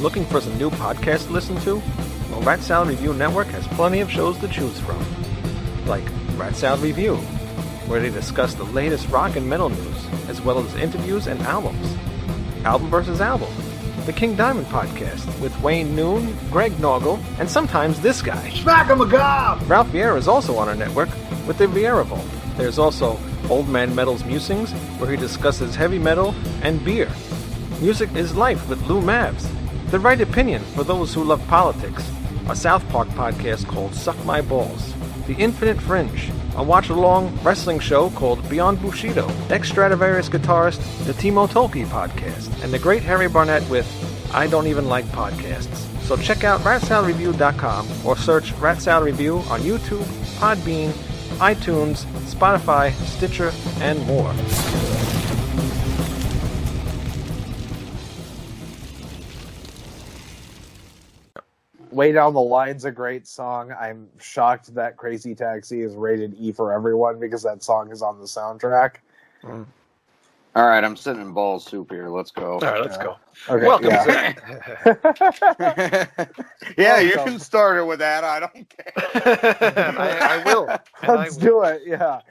Looking for some new podcasts to listen to? Well, Rat Salad Review Network has plenty of shows to choose from. Like Rat Salad Review, where they discuss the latest rock and metal news, as well as interviews and albums. Album vs. Album, the King Diamond Podcast, with Wayne Noon, Greg Noggle, and sometimes this guy. Smack 'em a gob! Ralph Vieira is also on our network with the Vieira Vault. There's also Old Man Metal's Musings, where he discusses heavy metal and beer. Music is Life with Lou Mavs. The Right Opinion for those who love politics. A South Park podcast called Suck My Balls. The Infinite Fringe, a watch-along wrestling show called Beyond Bushido. Ex-Stradivarius guitarist, the Timo Tolkki podcast. And the Great Harry Barnett with I Don't Even Like Podcasts. So check out ratsaladreview.com or search Rat Salad Review on YouTube, Podbean, iTunes, Spotify, Stitcher, and more. Way Down the Line's a great song. I'm shocked that Crazy Taxi is rated E for everyone because that song is on the soundtrack. All right, I'm sitting in ball soup here. Let's go. All right, let's go. Okay, Welcome yeah. Yeah, you can start it with that. I don't care. I will. Let's do it, yeah.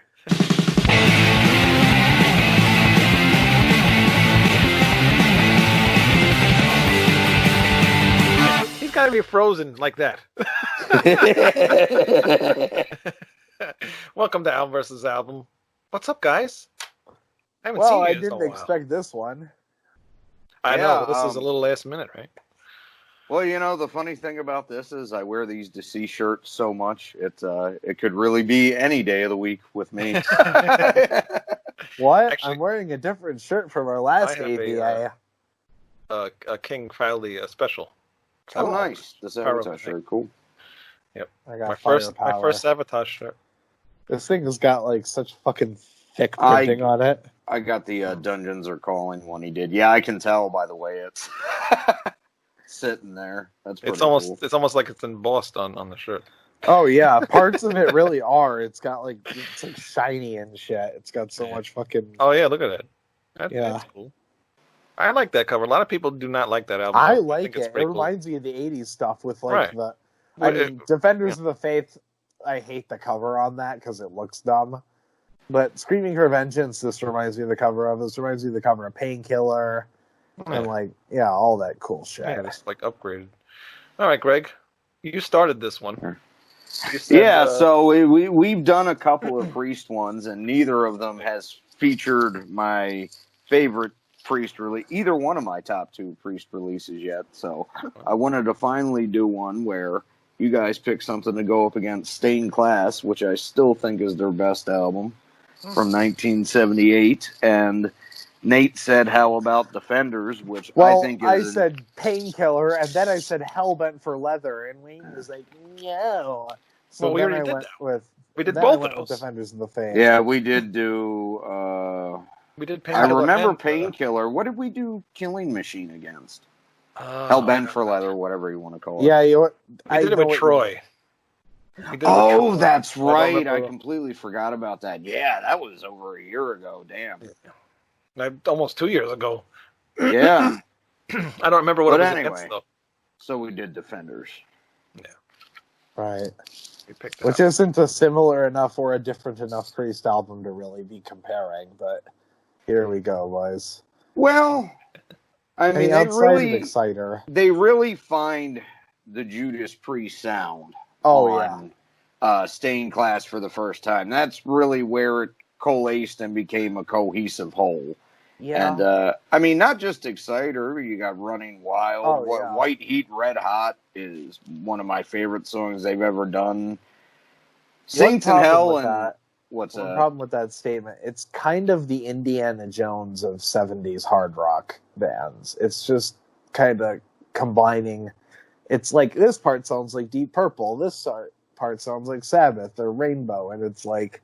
He's got to be frozen like that. Welcome to Album vs. Album. What's up, guys? I haven't seen you I in a didn't while. expect this one. I know, Yeah, but this is a little last minute, right? Well, you know, the funny thing about this is I wear these deceased shirts so much, it could really be any day of the week with me. What? Actually, I'm wearing a different shirt from our last I have AVA. a King Filey special. Oh, nice. The Sabotage Pyro. shirt. Cool. Yep. I got My firepower. first Sabotage shirt. This thing has got like such fucking thick printing on it. I got the Dungeons Are Calling one he did. Yeah, I can tell by the way it's sitting there. That's pretty It's almost cool. it's almost like it's embossed on the shirt. Oh yeah, parts of it really are. It's got like it's like shiny and shit. It's got so much fucking. Oh yeah, look at that. Yeah. That's cool. I like that cover. A lot of people do not like that album. I think like it's it. It pretty cool. reminds me of the '80s stuff with like Right. the. I Well, mean, Defenders of the Faith. I hate the cover on that because it looks dumb. But Screaming for Vengeance, this reminds me of the cover of. This reminds me of the cover of Painkiller, and like all that cool shit. Yeah, it's like upgraded. All right, Greg, you started this one. You said, Yeah, so we've done a couple of Priest ones, and neither of them has featured my favorite Priest release, either one of my top two Priest releases yet. So I wanted to finally do one where you guys pick something to go up against Stained Class, which I still think is their best album from 1978, and Nate said, how about Defenders, which Well, I think is... I said Painkiller, and then I said Hellbent for Leather, and Wayne was like, no. So Well, we then already I did went that. with. We did then I both went of with those. Defenders of the Faith. Yeah, we did do... We did I Painkiller. remember and, Painkiller. What did we do Killing Machine against? Oh, Hellbent for Leather, whatever you want to call it. Yeah, you know what? We did it know with what- Troy. We did it with Oh, Troy. that's I don't right. I remember- completely forgot about that. Yeah, that was over a year ago. Damn. Almost 2 years ago. Yeah. I don't remember what But it was anyway. against, though. So we did Defenders. Right. We picked it Which up. isn't a similar enough or a different enough Priest album to really be comparing, but here we go, boys. Well, I mean, outside of Exciter. they really find the Judas Priest sound Oh, on Stained Class for the first time. That's really where it coalesced and became a cohesive whole. yeah. And, I mean, not just Exciter, you got Running Wild. Oh, yeah. White Heat, Red Hot is one of my favorite songs they've ever done. Saints in Hell and... What's One that? problem with that statement, it's kind of the Indiana Jones of 70s hard rock bands. It's just kind of combining. It's like, this part sounds like Deep Purple, this part sounds like Sabbath or Rainbow, and it's like,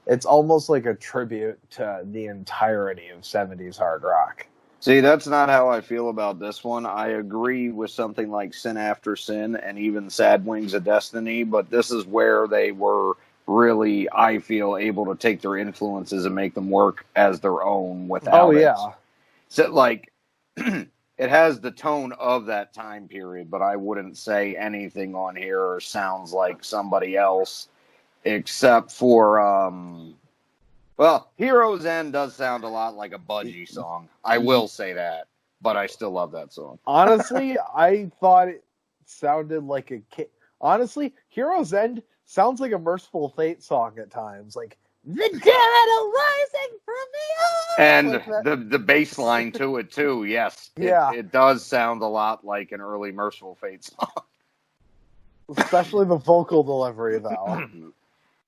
it's almost like a tribute to the entirety of 70s hard rock. See, that's not how I feel about this one. I agree with something like Sin After Sin and even Sad Wings of Destiny, but this is where they were really, I feel, able to take their influences and make them work as their own without Oh, it. yeah. So, like, it has the tone of that time period, but I wouldn't say anything on here sounds like somebody else, except for well, Hero's End does sound a lot like a Budgie song. I will say that, but I still love that song. Honestly, I thought it sounded like a kid. Honestly, Hero's End sounds like a Merciful Fate song at times. Like, the dead are rising from the earth! And Like the bass line to it, too, yes. Yeah. It does sound a lot like an early Merciful Fate song. Especially the vocal delivery, though.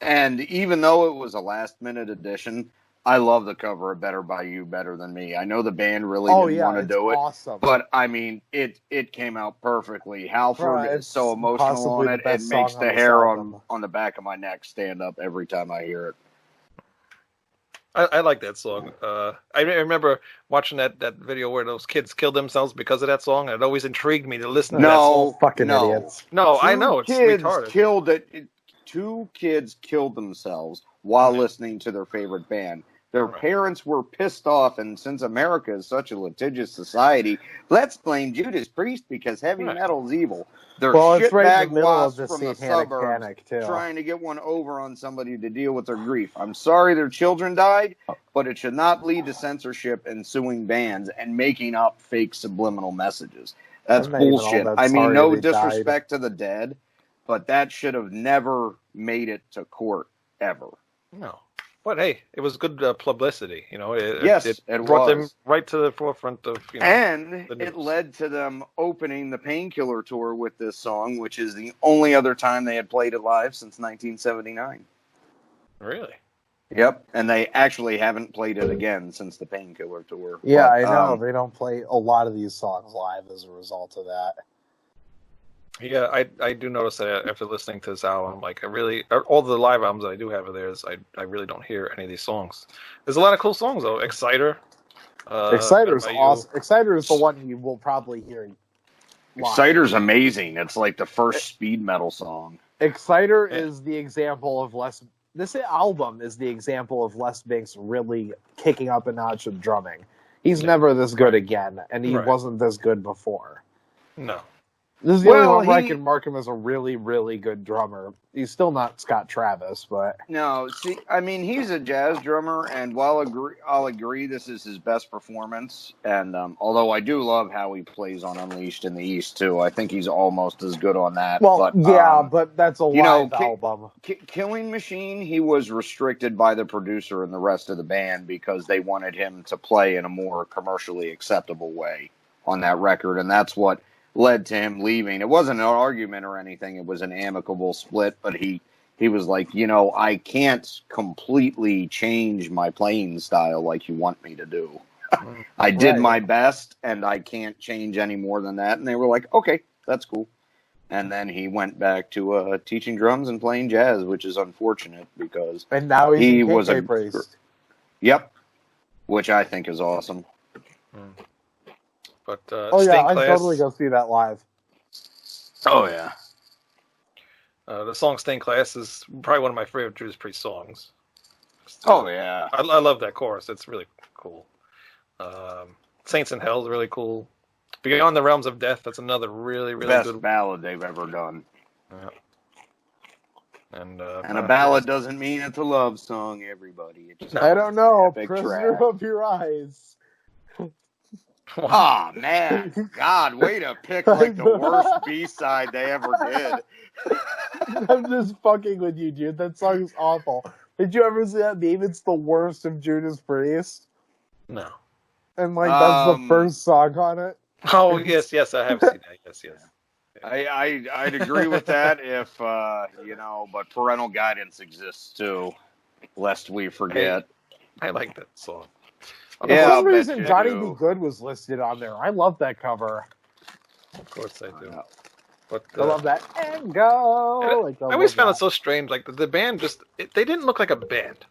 And even though it was a last-minute addition, I love the cover of Better By You better than me. I know the band really didn't want to do it, awesome. but I mean, it came out perfectly. Halford is so emotional on it, it makes the hair on the back of my neck stand up every time I hear it. I like that song. I remember watching that video where those kids killed themselves because of that song, and it always intrigued me to listen to that song. Idiots. No, I know, it's retarded. Two kids killed themselves while listening to their favorite band. Their parents were pissed off, and since America is such a litigious society, let's blame Judas Priest because heavy metal's evil. They're it's right in the middle wasps of the from the satanic suburbs panic, too. trying to get one over on somebody to deal with their grief. I'm sorry their children died, but it should not lead to censorship and suing bands and making up fake subliminal messages. That's bullshit. I mean, no disrespect to the dead, but that should have never made it to court, ever. No. But hey, it was good publicity, you know. It was. brought them right to the forefront of, and it led to them opening the Painkiller tour with this song, which is the only other time they had played it live since 1979. Really? Yep, and they actually haven't played it again since the Painkiller tour. Yeah, I know. They don't play a lot of these songs live as a result of that. Yeah, I do notice that after listening to this album, like all the live albums that I do have of theirs, I really don't hear any of these songs. There's a lot of cool songs though. Exciter. Exciter's awesome. Exciter is the one you will probably hear live. Exciter's amazing. It's like the first speed metal song. Exciter is the example of Les. This album is the example of Les Binks really kicking up a notch with drumming. He's never this good again, and he wasn't this good before. No. This is the only one where I can mark him as a really, really good drummer. He's still not Scott Travis, but... No, see, I mean, he's a jazz drummer, and while I'll agree this is his best performance, and although I do love how he plays on Unleashed in the East, too, I think he's almost as good on that. Well, but that's a live album. Killing Machine, he was restricted by the producer and the rest of the band because they wanted him to play in a more commercially acceptable way on that record, and that's what led to him leaving. It wasn't an argument or anything. It was an amicable split, but he was like, I can't completely change my playing style like you want me to do. I did my best, and I can't change any more than that. And they were like, okay, that's cool. And then he went back to teaching drums and playing jazz, which is unfortunate because and now he was a priest. Yep, which I think is awesome. But I'd totally go see that live. Oh yeah. The song "Stained Class" is probably one of my favorite Judas Priest songs. Oh yeah. I love that chorus. It's really cool. "Saints in Hell" is really cool. "Beyond the Realms of Death" that's another really, really best good ballad they've ever done. Yeah. And a ballad doesn't mean it's a love song, everybody. It just I don't know. Prisoner of Your Eyes. Oh, man. God, way to pick like the worst B-side they ever did. I'm just fucking with you, dude. That song is awful. Did you ever see that meme? It's the worst of Judas Priest. No. And that's the first song on it. Oh, yes, I have seen that. Yes. I'd agree with that if, but parental guidance exists too, lest we forget. I like that song. For some reason, Johnny B. Good was listed on there. I love that cover. Of course I do. But I love that. And go! I always found it so strange. Like, the band they didn't look like a band.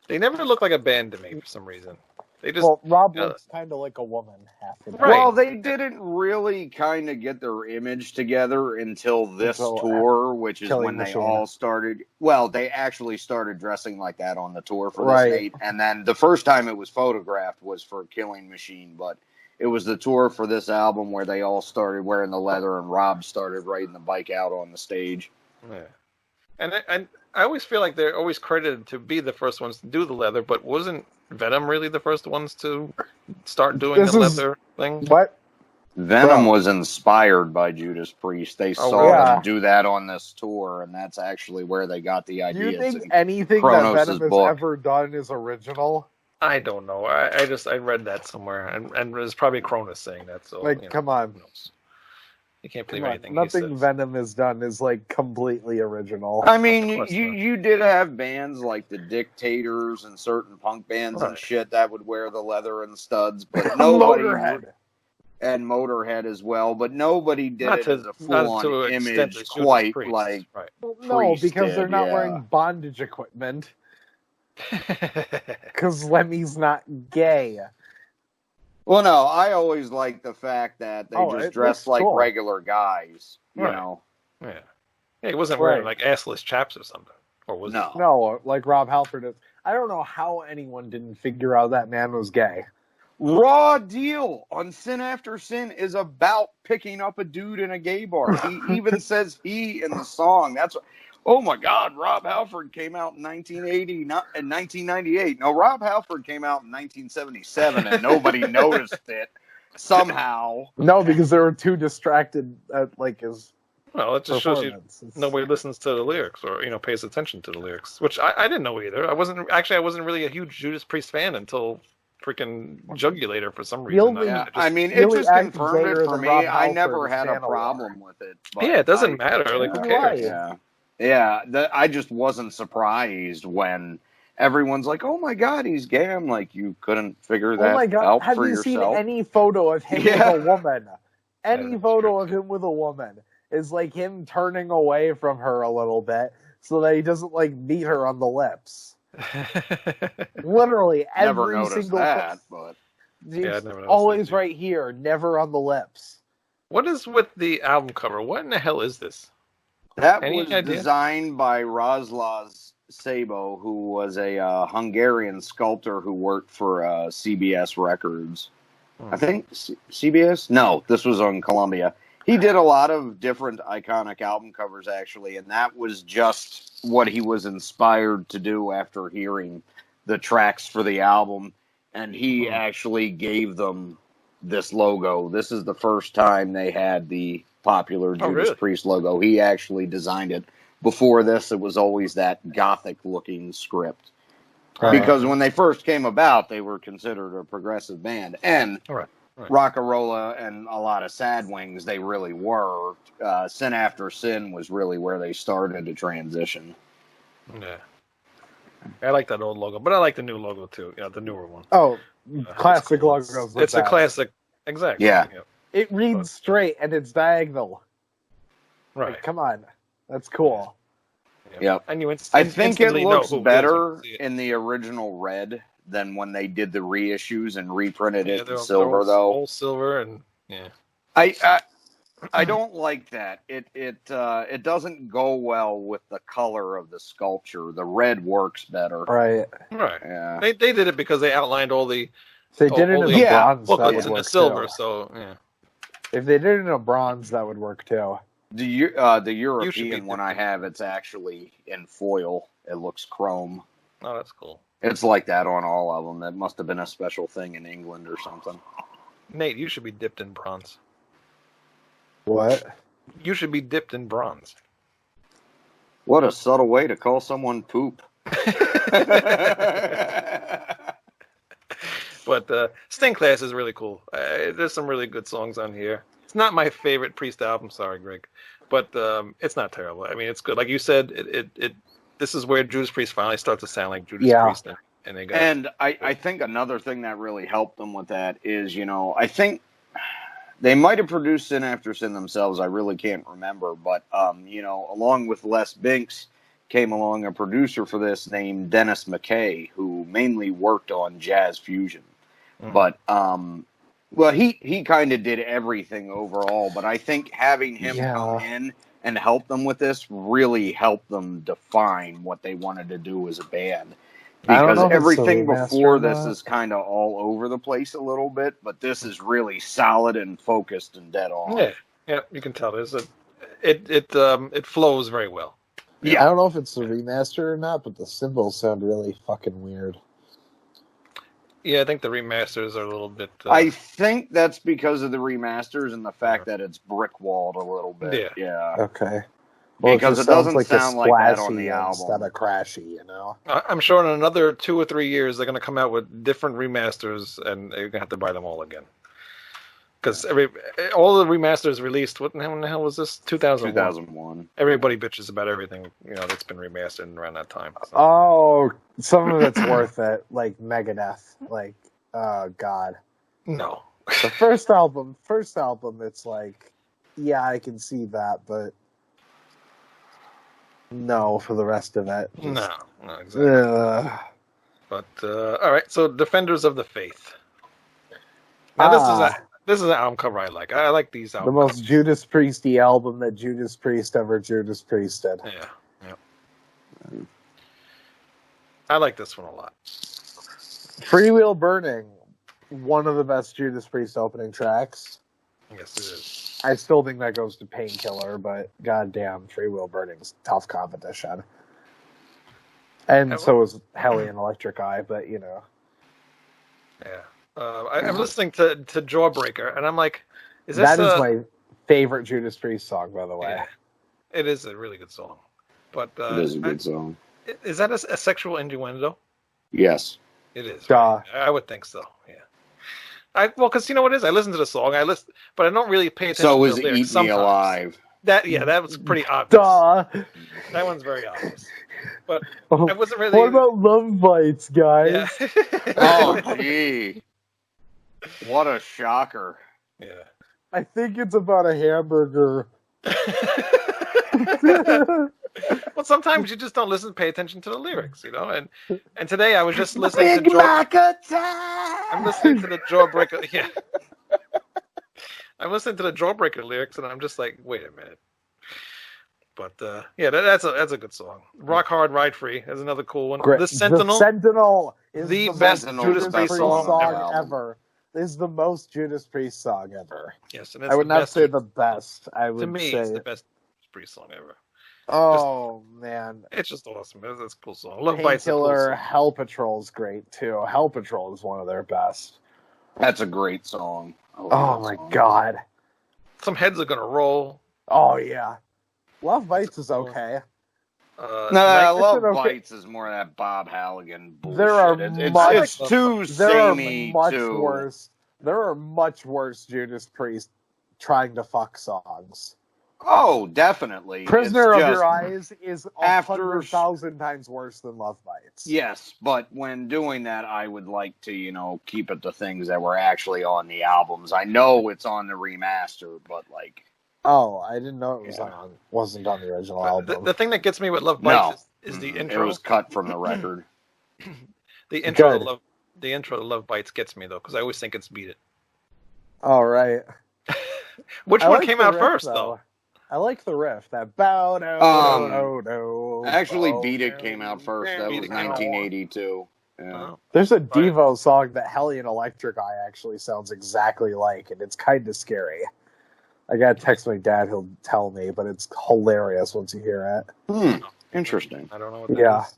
They never looked like a band to me for some reason. They just... Well, Rob looks kind of like a woman half the time. Right. Well, they didn't really kind of get their image together until this tour, which is when they all started... Well, they actually started dressing like that on the tour for this date. And then the first time it was photographed was for Killing Machine, but it was the tour for this album where they all started wearing the leather and Rob started riding the bike out on the stage. Yeah. And I always feel like they're always credited to be the first ones to do the leather, but wasn't Venom really the first ones to start doing the leather thing? What? Venom was inspired by Judas Priest. They saw really? them do that on this tour, and that's actually where they got the Do idea. you think anything Kronos' that Venom has book. ever done is original? I don't know. I read that somewhere, and it's probably Cronus saying that. So Like, come on. who knows? You can't believe Come on. anything. Nothing he says. Venom has done is like completely original. I mean, Of course not. you did have bands like the Dictators and certain punk bands and Right. shit that would wear the leather and studs, but nobody Motorhead. and Motorhead as well, but nobody did Not it to as a not to full-on an extent image as Judas quite Priest. like Right. Well, no, Priest because they're did, not yeah. wearing bondage equipment. Because Lemmy's not gay. Well, no, I always like the fact that they Oh, just it dress looks like cool. regular guys, you Right. know. Yeah. Yeah, he wasn't wearing Right. like assless chaps or something. Or was No. No, like Rob Halford is. I don't know how anyone didn't figure out that man was gay. Raw Deal on Sin After Sin is about picking up a dude in a gay bar. He even says he in the song. That's oh my God, Rob Halford came out in 1980, not in 1998. No, Rob Halford came out in 1977, and nobody noticed it somehow. No, because they were too distracted at like his Well, it just shows you performance. nobody listens to the lyrics or pays attention to the lyrics, which I didn't know either. I wasn't really a huge Judas Priest fan until freaking Jugulator for some reason. only- Yeah, just- I mean, he it only just acted confirmed gayer it for than me. Rob I never Halford had a and Manowar. problem with it. But yeah, it doesn't matter. Like, who Why? cares? Yeah. I just wasn't surprised when everyone's like, "Oh my God, he's gay." I'm like, you couldn't figure that Oh my god! out Have for you yourself? seen any photo of him Yeah. with a woman? Any That's photo true. of him with a woman is like him turning away from her a little bit so that he doesn't like beat her on the lips. Literally Never every noticed single that, but It's Yeah, I never noticed always that. right here, never on the lips. What is with the album cover? What in the hell is this? that Any was idea? designed by Razlaz Sabo, who was a Hungarian sculptor who worked for CBS Records. I think CBS? No, this was on Columbia. He did a lot of different iconic album covers, actually, and that was just what he was inspired to do after hearing the tracks for the album. And he actually gave them this logo. This is the first time they had the popular Judas really? Priest logo. He actually designed it. Before this, it was always that gothic-looking script. Because when they first came about, they were considered a progressive band. And Right. Rock-a-Rolla and a lot of Sad Wings, they really were. Sin After Sin was really where they started to transition. Yeah. I like that old logo, but I like the new logo too. Yeah, the newer one. Oh, classic cool. logos. It's a classic. Exactly. Yeah. It reads straight and it's diagonal. Right. Like, come on, that's cool. Yep. And you I think it instantly know looks who it is better when you see it. in the original red than when they did the reissues and reprinted Yeah, it they're in silver, all, though. all silver and yeah. I don't like that. It doesn't go well with the color of the sculpture. The red works better. Right. Right. Yeah. They did it because they outlined all the If they did it all in the a Yeah, bronze, that booklets would in the work silver. too. So yeah. If they did it in a bronze, that would work too. The European one I have, it's actually in foil. It looks chrome. Oh, that's cool. It's like that on all of them. That must have been a special thing in England or something. Nate, you should be dipped in bronze. What? You should be dipped in bronze. What a subtle way to call someone poop. But Sting Class is really cool. There's some really good songs on here. It's not my favorite Priest album, sorry, Greg, but it's not terrible. I mean, it's good. Like you said, this is where Judas Priest finally starts to sound like Judas Priest, and they got. And I think another thing that really helped them with that is, I think they might have produced Sin After Sin themselves. I really can't remember, but along with Les Binks came along a producer for this named Dennis McKay, who mainly worked on jazz fusion. But he kind of did everything overall. But I think having him come in and help them with this really helped them define what they wanted to do as a band. I don't because know if it's a everything remaster before or this not. is kind of all over the place a little bit, but this is really solid and focused and dead on. Yeah, you can tell. It flows very well. I don't know if it's a remaster or not, but the symbols sound really fucking weird. Yeah, I think the remasters are a little bit. I think that's because of the remasters and the fact that it's brick walled a little bit. Yeah. Okay. Well, Because just it doesn't sounds sound like that on splashy the album. instead of crashy, you know? I'm sure in another 2 or 3 years they're going to come out with different remasters, and you're going to have to buy them all again. Because all the remasters released. When the hell was this? 2001. 2001. Everybody bitches about everything that's been remastered around that time. So. Oh, some of it's worth it, like Megadeth. Like, oh god, No. the first album, it's like, yeah, I can see that, but no, for the rest of it, No, exactly. But all right, so Defenders of the Faith. Now this is an album cover I like. I like these albums. The most Judas Priesty album that Judas Priest ever Judas Priested. Yeah. I like this one a lot. Freewheel Burning, one of the best Judas Priest opening tracks. Yes, it is. I still think that goes to Painkiller, but goddamn, Freewheel Burning's tough competition. And so is Hellion Electric Eye, but you know. Yeah. I'm listening to Jawbreaker, and I'm like, is this that is my favorite Judas Priest song, by the way. Yeah, it is a really good song. But it is a good song. Is that a sexual innuendo? Yes. It is. Duh. Right? I would think so. Yeah. Because you know what it is? I listen to the song. But I don't really pay attention So to is the lyrics Eat sometimes. Me Alive. That was pretty obvious. Duh. That one's very obvious. But Oh, I wasn't really. What about Love Bites, guys? Yeah. Oh, gee. What a shocker. Yeah. I think it's about a hamburger. Well, sometimes you just don't pay attention to the lyrics, And today I was just listening Big to Mac attack! I'm listening to the Jawbreaker. Yeah. I'm listening to the Jawbreaker lyrics, and I'm just like, wait a minute. But that's a good song. Rock Hard, Ride Free is another cool one. Great. The Sentinel. The Sentinel is the the best most Judas Priest song ever. This is the most Judas Priest song ever. Yes, and I would not say the best. I would to me, say it's the best Priest song ever. Oh man, it's just awesome. It's a cool song. Love Bites. Painkiller, Hell Patrol is great too. Hell Patrol is one of their best. That's a great song. Oh my god. Some heads are gonna roll. Oh yeah. Love Bites is okay. Love Bites is more of that Bob Halligan bullshit. There are it's too samey worse. There are much worse Judas Priest trying to fuck songs. Oh, definitely. Prisoner of Your Eyes is 100,000 times worse than Love Bites. Yes, but when doing that, I would like to, keep it to things that were actually on the albums. I know it's on the remaster, but like... Oh, I didn't know it wasn't on the original album. The thing that gets me with Love Bites is the intro. It was cut from the record. The intro to Love Bites gets me, though, because I always think it's Beat It. All right. Which one came out first, though? I like the riff. That bow no. Actually, Beat It came out first. That was 1982. Yeah. There's a Devo song that Hellion Electric Eye actually sounds exactly like, and it's kind of scary. I gotta text my dad; he'll tell me, but it's hilarious once you hear it. Interesting. I don't know what that is.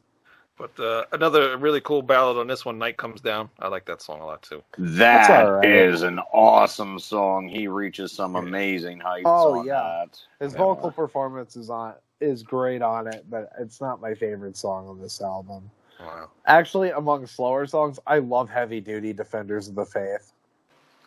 But another really cool ballad on this one, Night Comes Down. I like that song a lot, too. That is an awesome song. He reaches some amazing heights on that. His vocal performance is great on it, but it's not my favorite song on this album. Wow. Actually, among slower songs, I love Heavy Duty Defenders of the Faith.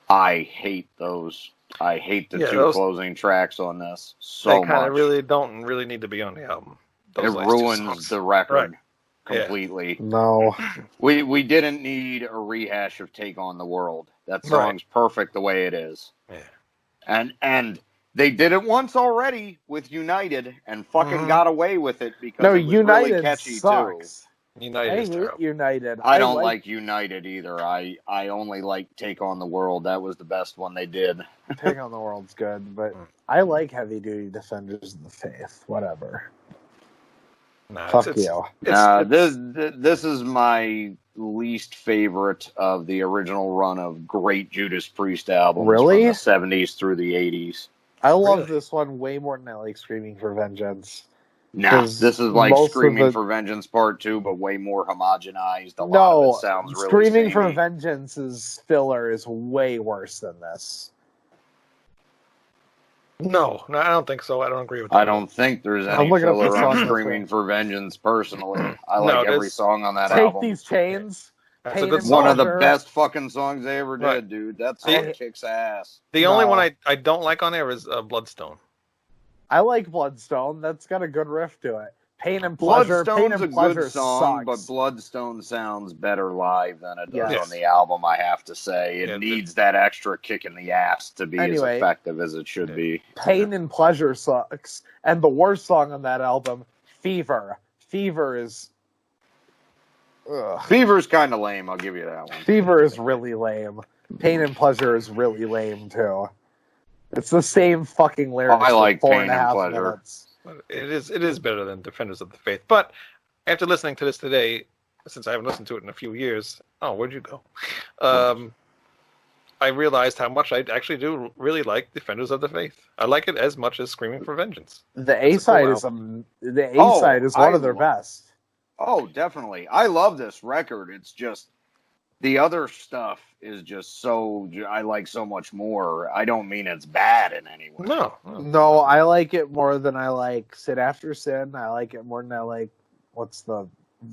I hate those. I hate the two closing tracks on this so much. They kind of really don't need to be on the album. It ruins the record completely. Yeah. No. We didn't need a rehash of Take on the World. That song's perfect the way it is. Yeah. And they did it once already with United and fucking got away with it because it was United really catchy sucks. too. United is terrible. United. I don't like United either. I only like Take on the World. That was the best one they did. Take on the World's good, but I like Heavy Duty Defenders of the Faith. Whatever. Nah, Fuck you. This is my least favorite of the original run of great Judas Priest albums Really? from the 70s through the 80s. I love Really? this one way more than I like Screaming for Vengeance. Nah, 'Cause this is like most of Screaming the- for Vengeance Part 2, but way more homogenized. A lot of it sounds really Screaming for samey. Vengeance's filler is way worse than this. No, I don't think so. I don't agree with that. I don't think there's I'm any looking up the filler on song Screaming list. for Vengeance, personally. I No, like every there's- song on that Take album. These Chains. That's a Pain good and song. One of the Pleasure. best fucking songs they ever did, Right. dude. That See, song kicks ass. The only No. one I don't like on there is Bloodstone. I like Bloodstone. That's got a good riff to it. Pain and Pleasure. Pain Bloodstone's and a Pleasure good song, sucks. but Bloodstone sounds better live than it does Yes. on the album, I have to say. It Yeah, needs that extra kick in the ass to be Anyway. as effective as it should be. Pain and Pleasure sucks. And the worst song on that album, Fever. Fever is... Ugh. Fever's kind of lame, I'll give you that one. Fever is really lame. Pain and Pleasure is really lame, too. It's the same fucking lyrics. I like for Pain and 4.5 Pleasure. minutes. But it is better than Defenders of the Faith. But after listening to this today, since I haven't listened to it in a few years, where'd you go? I realized how much I actually do really like Defenders of the Faith. I like it as much as Screaming for Vengeance. The It's a A-side cool is album. the A-side is one I of their love- best. Oh, definitely. I love this record. It's just the other stuff is just so I like so much more. I don't mean it's bad in any way. No. No, I like it more than I like Sin After Sin. I like it more than I like, what's the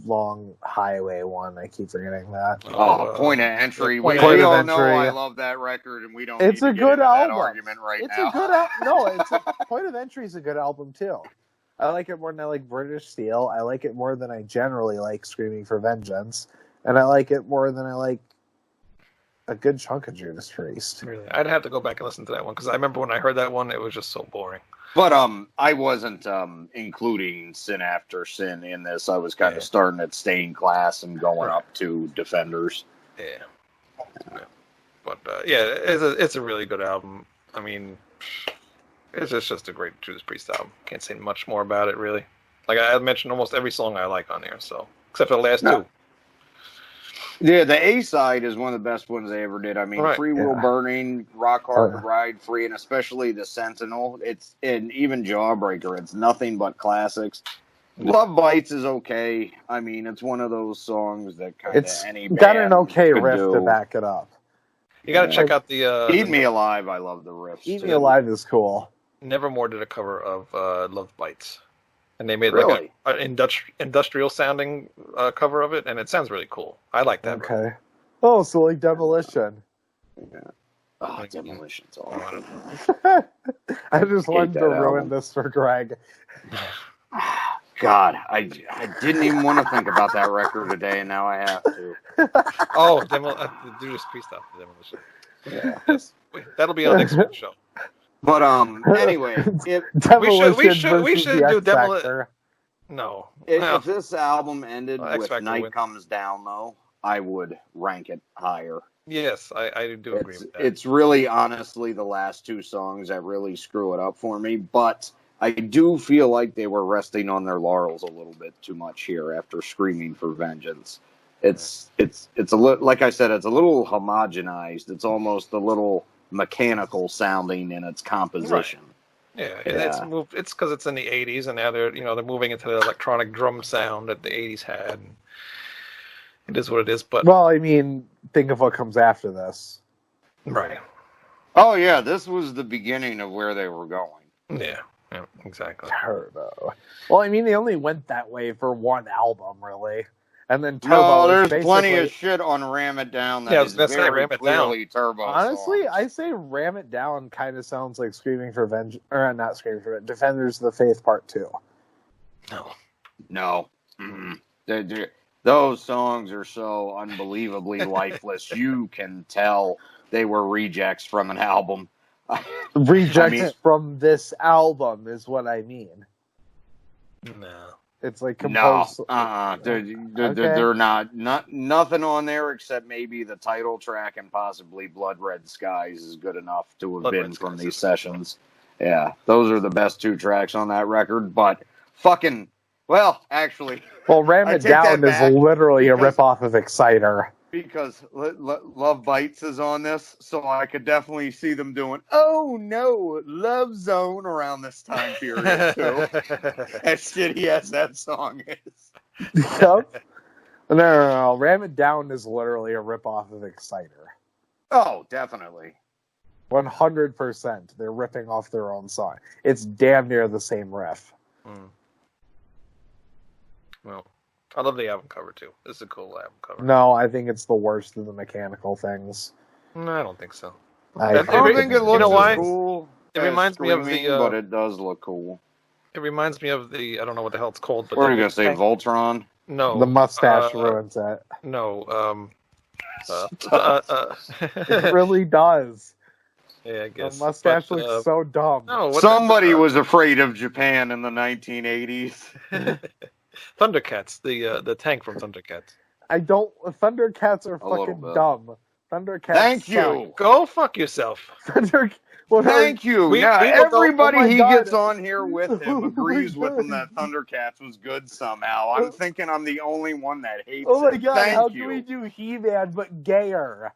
long highway one? I keep forgetting that. Point of entry. Point We of all Entry. know I love that record, and we don't. It's need a to get good into that album. argument right It's now. a good no, it's a Point of Entry is a good album too. I like it more than I like British Steel. I like it more than I generally like Screaming for Vengeance. And I like it more than I like a good chunk of Judas Priest. Really, I'd have to go back and listen to that one because I remember when I heard that one, it was just so boring. But I wasn't including Sin After Sin in this. I was kind of starting at Stained Glass and going up to Defenders. Yeah. But it's a really good album. I mean, it's just a great Judas Priest album. Can't say much more about it, really. Like I mentioned, almost every song I like on there, so except for the last two. Yeah, the A side is one of the best ones they ever did. I mean, Right. Free Will Burning, Rock Hard, Ride Free, and especially the Sentinel. And even Jawbreaker. It's nothing but classics. Love Bites is okay. I mean, it's one of those songs that kind of It's any got band an okay could riff do. to back it up. You got to check out the Eat Me Alive. I love the riffs. Eat too. Me Alive is cool. Nevermore did a cover of Love Bites, and they made Really? like an industrial sounding cover of it, and it sounds really cool. I like that. Okay. Oh, so like Demolition. Oh, Demolition's all. I just wanted that to ruin album. this for Greg. God, I didn't even want to think about that record today, and now I have to. Oh, the Judas Priest stuff, Demolition. Yeah. Yes, that'll be on next week's show. But anyway, Demolition we should versus do the X Demolition. Factor. No, if this album ended X with Factor Night wins. Comes Down, though, I would rank it higher. Yes, I do agree with that. It's really, honestly, the last two songs that really screw it up for me. But I do feel like they were resting on their laurels a little bit too much here after Screaming for Vengeance. It's a like I said, it's a little homogenized. It's almost a little mechanical sounding in its composition. Yeah, it's because it's in the '80s, and now they're moving into the electronic drum sound that the '80s had. And it is what it is, but Well, I mean, think of what comes after this. right, Oh yeah, this was the beginning of where they were going. yeah, exactly. Turbo. Well, I mean, they only went that way for one album, really. And then Turbo. No, is there's plenty basically- of shit on Ram It Down that Yeah, I was is gonna say, very Ram It Down. clearly Turbo. Honestly, songs. I say Ram It Down kind of sounds like Screaming for Vengeance, or not Screaming for Vengeance, Defenders of the Faith Part 2. No. Mm-mm. Those songs are so unbelievably lifeless. You can tell they were rejects from an album. Rejects from this album is what I mean. No. It's like No, composed. they're not nothing on there except maybe the title track and possibly Blood Red Skies is good enough to have Blood been Red from Skies these is sessions. Yeah, those are the best two tracks on that record. But fucking Well, actually, Well, Ram I It take that Down is back literally a because- ripoff of Exciter. because Love Bites is on this, so I could definitely see them doing, oh no, Love Zone around this time period, too. As shitty as that song is. Yep. No. Ram It Down is literally a ripoff of Exciter. Oh, definitely. 100%. They're ripping off their own song. It's damn near the same riff. Well, I love the album cover too. This is a cool album cover. No, I think it's the worst of the mechanical things. No, I don't think so. I don't think it looks why? as cool. It reminds me of the, but it does look cool. It reminds me of the, I don't know what the hell it's called, but What are you gonna say, Voltron? No, The mustache ruins it. No, It really does. yeah, I guess The mustache but, looks so dumb. No, Somebody was afraid of Japan in the 1980s. Thundercats, the tank from Thundercats. I don't. Thundercats are A little fucking bit. dumb. Thundercats. Thank suck. you. Go fuck yourself. Thank you. We- yeah, we will go- everybody oh my he God. gets on here with him Oh my agrees with him God. that Thundercats was good somehow. I'm thinking I'm the only one that hates Oh my it. god! Thank How you. can we do He-Man but gayer?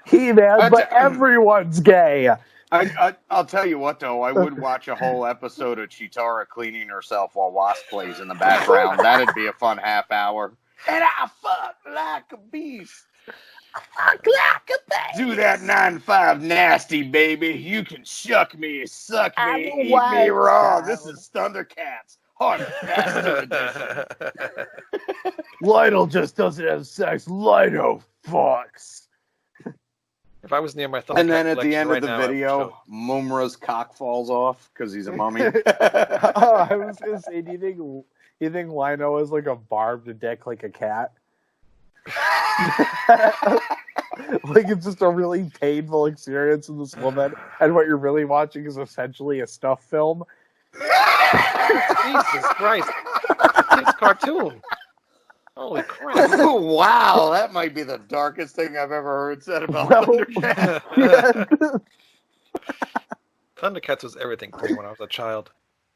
He-Man, but everyone's gay. I'll tell you what, though. I would watch a whole episode of Chitara cleaning herself while Wasp plays in the background. That'd be a fun half hour. And I fuck like a beast. Do that 9-5 nasty, baby. You can shuck me, suck I'm me, a eat me wild raw. child. This is Thundercats. Hard faster edition. Lionel just doesn't have sex. Lionel fucks. If I was near my Thundercat And then at the collection end right of the now, I would video, show- Mumra's cock falls off because he's a mummy. Oh, I was gonna say, do you think Lino is like a barbed dick like a cat? Like it's just a really painful experience in this woman, and what you're really watching is essentially a stuff film. Jesus Christ, it's a cartoon. Holy crap! Wow, that might be the darkest thing I've ever heard said about Well, Thundercats. Yeah. Thundercats was everything to me when I was a child.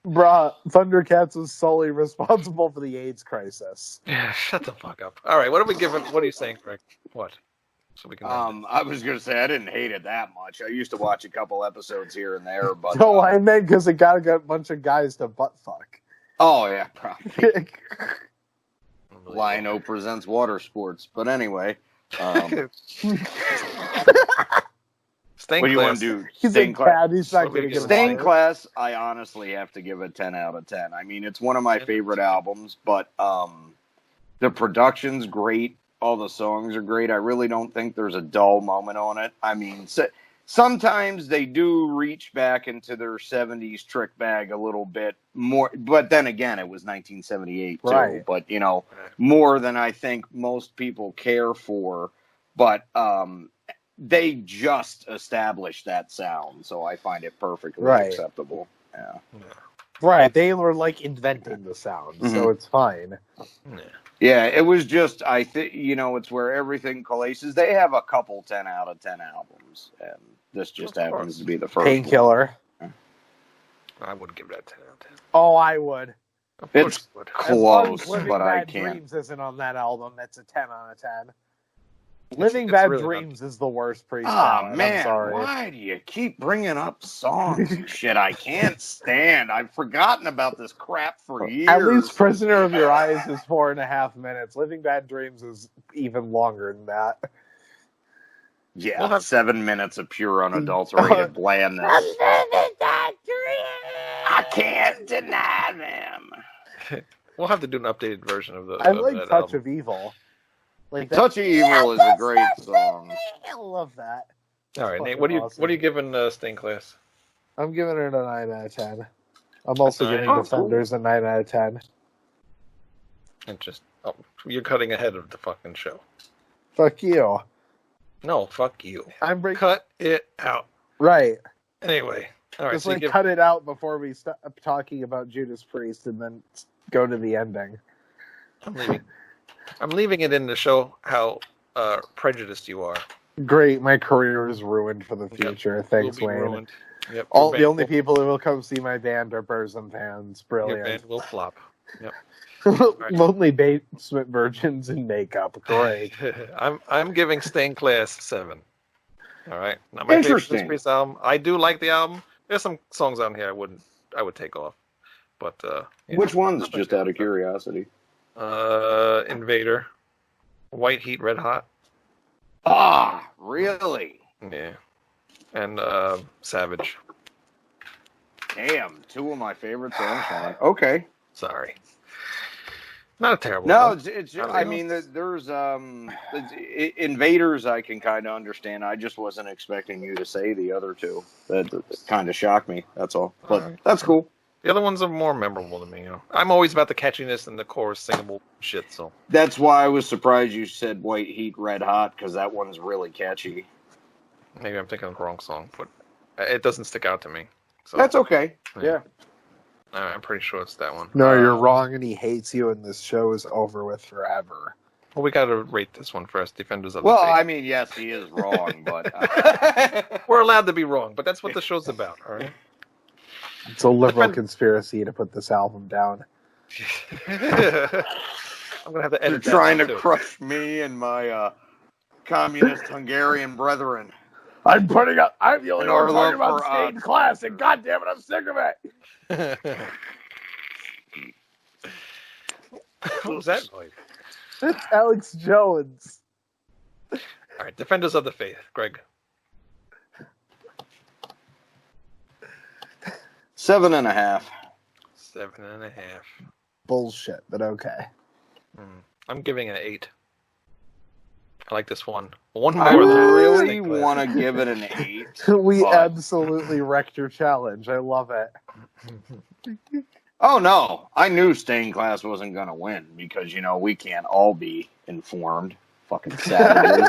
Bruh, Thundercats is solely responsible for the AIDS crisis. Yeah, shut the fuck up. All right, what are we giving? What are you saying, Greg? What? So we can. I was gonna say I didn't hate it that much. I used to watch a couple episodes here and there, but No, I meant because it got a bunch of guys to butt fuck. oh yeah, probably. Unbelievable. Lino presents water sports, but anyway. Stained What do you want glass. to do? He's a Stained glass. cat. He's not So we going to get get Stained fired. Class, I honestly have to give a 10 out of 10. I mean, it's one of my favorite albums, but the production's great. All the songs are great. I really don't think there's a dull moment on it. I mean, sometimes they do reach back into their 70s trick bag a little bit more, but then again, it was 1978 too. Right. But, you know, more than I think most people care for. But they just established that sound, so I find it perfectly Right. acceptable. Yeah. Right, they were like inventing the sound, so it's fine. Yeah. Yeah, it was just, I think, you know, it's where everything coalesces. They have a couple 10 out of 10 albums, and this just Of happens course. to be the first Painkiller. I would give that 10 out of 10. Oh, I would. Of It's course you would. As long as close, Living but I Bad can't. Dreams isn't on that album. That's a 10 out of 10. Living it's Bad really Dreams is the worst Priest Oh, ballad. man, I'm sorry. why do you keep bringing up songs and shit I can't stand? I've forgotten about this crap for years. At least Prisoner of Your Eyes is 4.5 minutes. Living Bad Dreams is even longer than that. Yeah, We'll have- 7 minutes of pure unadulterated blandness. I can't deny them. We'll have to do an updated version of the. I of like that Touch album. of Evil. Like that. Touch of Evil is a great song. I love that. All right, Fucking Nate. What are you awesome. giving Stained Class? I'm giving it a 9 out of 10. I'm also That's giving nice. Defenders a 9 out of 10. And just you're cutting ahead of the fucking show. Fuck you. No, fuck you. I'm breaking. Cut it out. Right. Anyway, all right. Just So you like give, cut it out before we stop talking about Judas Priest and then go to the ending. I'm leaving it in to show how prejudiced you are. Great, my career is ruined for the Yep. future. Thanks, Will be Wayne. ruined. Yep. The only people who will come see my band are Burzum fans. Your Brilliant. band will flop. Yep. Lonely basement virgins in makeup. Great. I'm giving Stained Class 7. All right. Not my favorite Judas Priest album. I do like the album. There's some songs on here I would take off. But which ones? Just out of curiosity. Invader, White Heat, Red Hot. Ah, really? Yeah. And Savage. Damn, two of my favorite songs on. Okay. Sorry. Not a terrible. No, one. it's I mean, there's Invaders. I can kind of understand. I just wasn't expecting you to say the other two. That kind of shocked me. That's all. But right. That's cool. The other ones are more memorable to me. You know, I'm always about the catchiness and the chorus singable shit. So that's why I was surprised you said White Heat, Red Hot, because that one's really catchy. Maybe I'm thinking of the wrong song, but it doesn't stick out to me. So that's okay. Yeah. I'm pretty sure it's that one. No, you're wrong, and he hates you, and this show is over with forever. Well, we got to rate this one first. Defenders of the Faith. Faith. I mean, yes, he is wrong, but we're allowed to be wrong. But that's what the show's about, all right? It's a liberal conspiracy to put this album down. I'm gonna have to edit. You're trying to crush me and my communist Hungarian brethren. I'm the only one talking about Stained Class, and goddamn it, I'm sick of it. What was that noise? It's Alex Jones. All right, Defenders of the Faith, Greg. 7.5. 7.5. Bullshit, but okay. I'm giving it an 8. I like this one. One more. I really want to give it an 8. We absolutely wrecked your challenge. I love it. Oh, no. I knew Stained Class wasn't going to win because, you know, we can't all be informed. Fucking savages.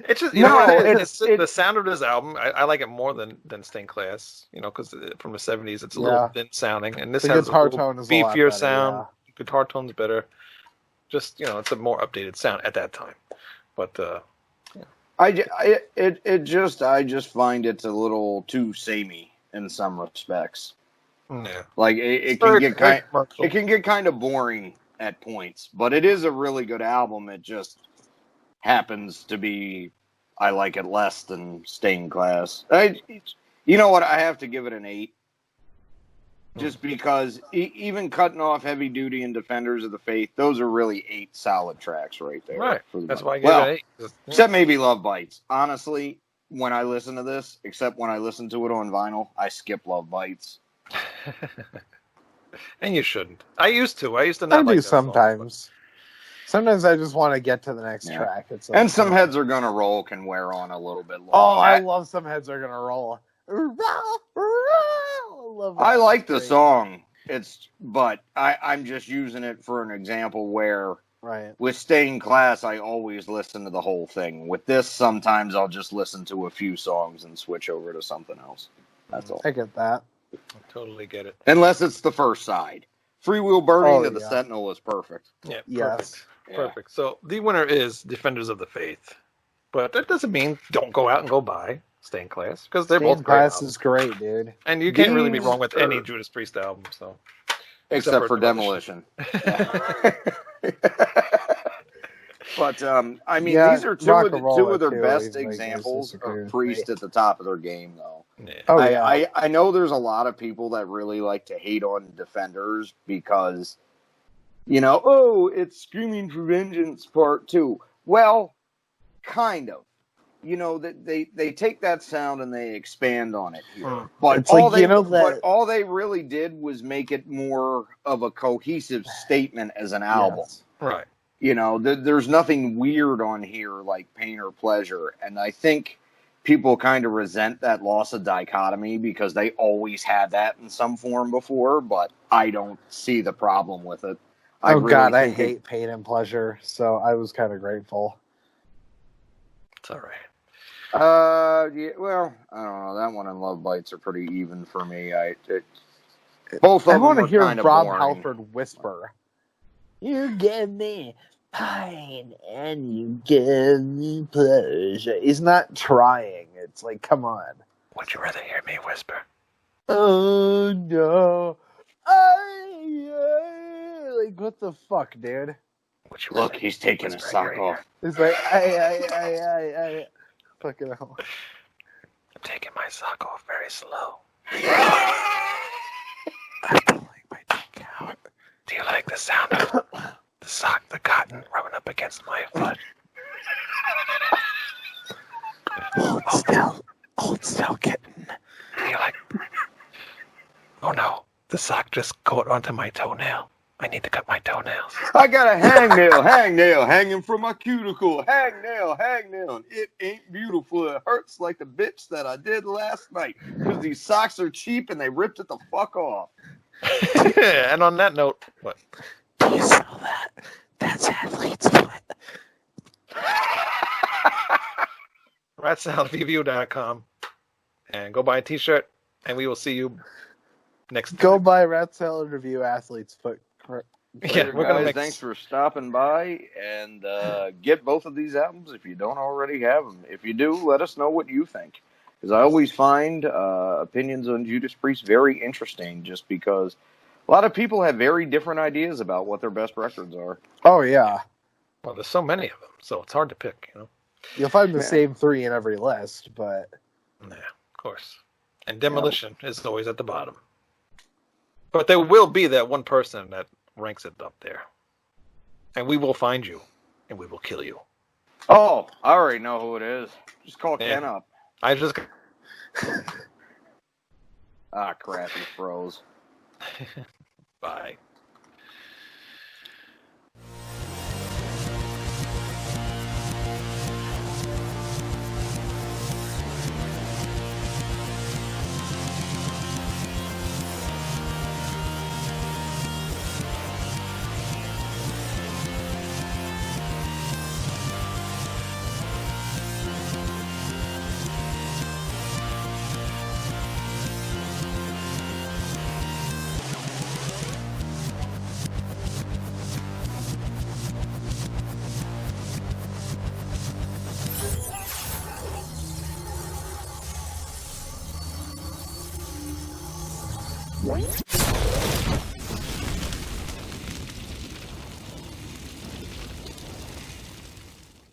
It's just, you know what it is? The sound of this album, I like it more than Stained Class, you know, because from the 70s, it's a little thin sounding. And this has a little beefier sound. Yeah. Guitar tone's better. Just, you know, it's a more updated sound at that time. But, yeah. I just find it's a little too samey in some respects. Yeah. Like it can get kind of boring at points, but it is a really good album. It just happens to be I like it less than Stained Class. You know what? I have to give it an 8. Just because even cutting off Heavy Duty and Defenders of the Faith, those are really 8 solid tracks right there. Right. That's why I gave it 8. Except maybe Love Bites. Honestly, when I listen to this, except when I listen to it on vinyl, I skip Love Bites. And you shouldn't. I used to not like do sometimes. Sometimes I just want to get to the next track. It's like, and Some Heads Are Gonna Roll can wear on a little bit longer. Oh, I love Some Heads Are Gonna Roll. I like the song. But I'm just using it for an example where with Stained Class, I always listen to the whole thing. With this, sometimes I'll just listen to a few songs and switch over to something else. That's all. I get that. I totally get it. Unless it's the first side. Free Will Burning to the Sentinel is perfect. Yeah, yes. Perfect. So the winner is Defenders of the Faith. But that doesn't mean don't go out and go buy Stained Class, because they're both great. Class is great, dude. And you can't really be wrong with any Judas Priest album. So, except for Demolition. But I mean, these are two of their best examples of Priest at the top of their game, though. Yeah. I know there's a lot of people that really like to hate on Defenders because, you know, it's Screaming for Vengeance Part 2. Well, kind of. You know, they take that sound and they expand on it here. But all they really did was make it more of a cohesive statement as an album. Yes. Right. You know, there's nothing weird on here like Pain or Pleasure. And I think people kind of resent that loss of dichotomy because they always had that in some form before, but I don't see the problem with it. I hate Pain and Pleasure, so I was kind of grateful. It's all right. Yeah, well, I don't know. That one and Love Bites are pretty even for me. Both of them want to hear Rob boring. Halford whisper. You give me pain and you give me pleasure. He's not trying. It's like, come on. Would you rather hear me whisper? Oh no. Like, what the fuck, dude? Would you Look, rather he's taking his whisper sock in your off. ear? It's like, I. Fucking hell. I'm taking my sock off very slow. I don't like my dick out. Do you like the sound of the cotton rubbing up against my foot? Hold still, kitten. Do you like... Oh no, the sock just caught onto my toenail. I need to cut my toenails. I got a hangnail hanging from my cuticle. Hangnail. It ain't beautiful. It hurts like the bitch that I did last night. Because these socks are cheap and they ripped it the fuck off. And on that note, what? Do you smell that? That's athlete's foot. ratsaladreview.com and go buy a t-shirt, and we will see you next time. Go buy Rat Salad Review Athlete's Foot. Yeah, we're gonna Guys, make... thanks for stopping by, and get both of these albums if you don't already have them. If you do, let us know what you think, because I always find opinions on Judas Priest very interesting, just because a lot of people have very different ideas about what their best records are. Oh, yeah. Well, there's so many of them, so it's hard to pick, you know? You'll find the same 3 in every list, but... Yeah, of course. And Demolition is always at the bottom. But there will be that one person that ranks it up there. And we will find you, and we will kill you. Oh, I already know who it is. Just call Ken up. I just... Ah, crap, he froze. Bye. What?